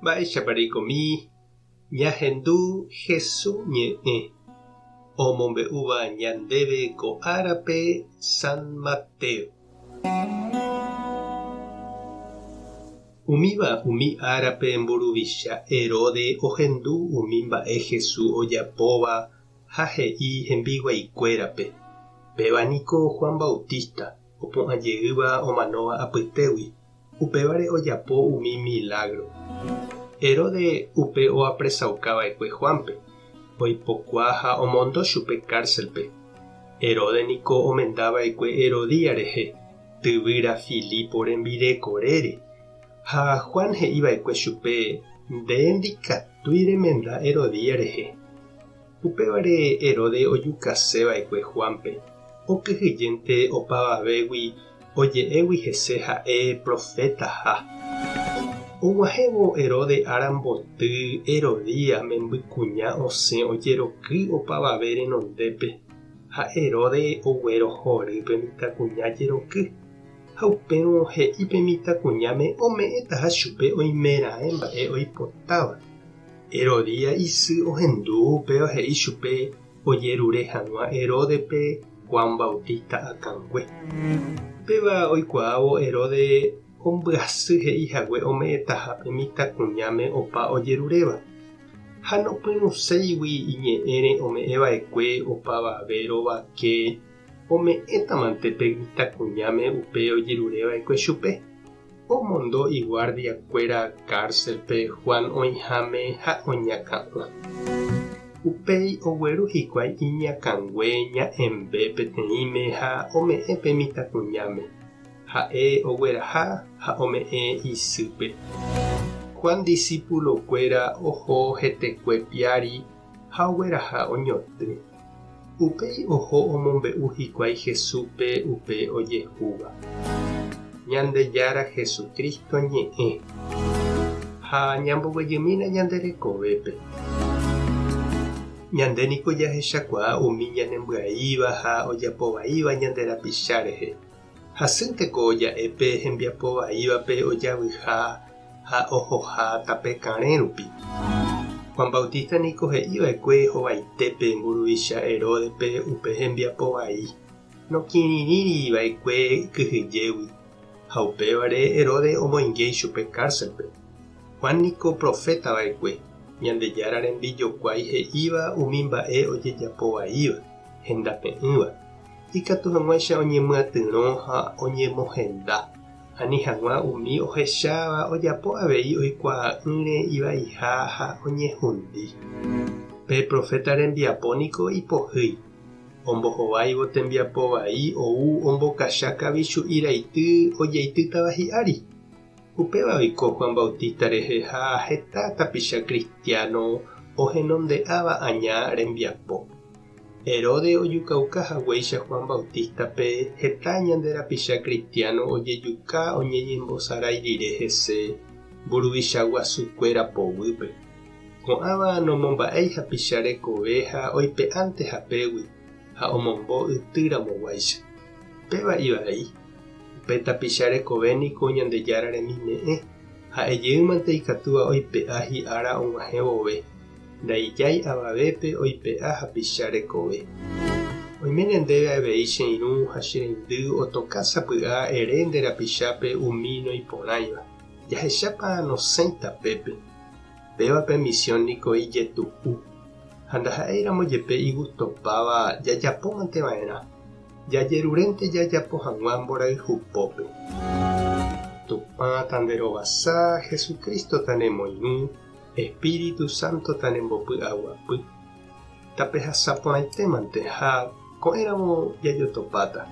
Mba'éichapareikomi ñahendu Jesús ñe'ẽ omombe'úva ñandéve ko árape San Mateo. Umíva umi árape mburuvicha Herode ohendu umi mba'e Jesús ojapóva ha he'i hembiguaikuérape. Pévaniko Juan Bautista opu'ãjeýva omanóva apytégui. Upévare ojapo umi milagro. Herode upe oapresaukava'ekue Juanpe. Oipokua ha omondo chupe cárcelpe. Herode niko omendava'ekue Herodía rehe, tyvýra Filipo rembirekorére. Ha Juan he'íva'ekue chupe ndéndikatúi remenda Herodía rehe. Upévare Herode ojukaseva'ekue Juanpe. Okyhyjénte opavavégui oje'égui hese ha'e profetaha. Og̃uahẽvo Herode ára mboty Herodía membykuña osẽ ojeroky opavave renondépe ha Herode oguero horýpe mitãkuña jeroky. Ha upérõ he'ípe mitãkuñáme ome'ẽtaha chupe oimeraẽ mba'e oipotáva. Herodía isy ohendu upéva he'i chupe ojerure hag̃ua Heródepe Juan Bautista akãngue. Péva oikuaávo Herode ombyasy he'ihague ome'ẽtahápe mitãkuñáme opa ojeruréva. Ha nopyruséigui iñe'ẽre ome'ẽva'ekue opavave rovake ome'ẽtamantépe mitãkuñáme upe ojerureva'ekue chupe. Omondo iguardiakuéra cárcelpe Juan oĩháme ha oñakã'õ. Upéi ogueru hikuái iñakãngue ña'embe peteĩme ha ome'ẽpe mitãkuñáme. Ha'e ogueraha ha ome'ẽ isýpe. Juan discípulokuéra oho hetekue piári ha ogueraha oñotỹ. Upéi oho omombe'u hikuái Jesúspe upe ojehúva. Ñandejára Jesukristo ñe'ẽ ha ñamboguejymína ñande rekovépe. Ñandéniko jahechakuaa umi ñanembya'íva ha ojapovaíva ñande rapicha rehe. Hasýnteko oja'épe hembiapovaívape ojavyha ha ohoha tape karẽ rupi. Juan Bautista niko he'íva'ekue hovaitépe mburuvicha Heródepe upe hembiapovai. Nokirirĩriva'ekue kyhyjégui. Ha upévare Herode omoingéi chupe cárcelpe. Juan niko profetava'ekue. Ñandejára rembijokuái he'íva umi mba'e ojejapovaíva, hendape'ỹva. Ikatu hag̃uáicha oñemyatyrõ ha oñemohenda. Ani hag̃ua umi ohecháva ojapo avei oikuaa'ỹre ivaiha ha oñehundi. Pe profeta rembiapo niko ipohýi. Ombohováivo tembiapovai ou ombokacha kavichu'i raity ojeitýtava hi'ári. Upévaviko Juan Bautista rehe ha heta tapicha cristiano ohenonde'áva aña rembiapo. Herode ojukaukahaguéicha Juan Bautistape heta ñande rapicha cristiano ojejuka oñeñembosarái hese mburuvicha guasukuéra povýpe. Ko'ãva nomomba'éi hapicha rekove ha oipe'ánte hapégui ha omombo ytýramoguáicha. Péva ivai. Upe tapicha rekove niko ñandejára remime'ẽ ha ejýmante ikatúva oipe'a hi'ára og̃uahẽ vove. Ndaijái avavépe oipe'a hapicha rekove. Oiméne ndéve avei che irũ ha che reindy otokásapy'a ere nde rapichápe umi noiporãiva. Jahechápa nosẽita pépe. Pévape misión niko ijetu'u. Ha ndaha'éiramo jepe igustopáva jajapómanteva'erã. Jajerurénte jajapo hag̃ua mborayhupópe. Tupã tanderovasa Jesukristo tanemoirũ, Espíritu Santo tanembopy'aguapy. Tapehasaporãitémante ha ko'ẽramo jajotopáta.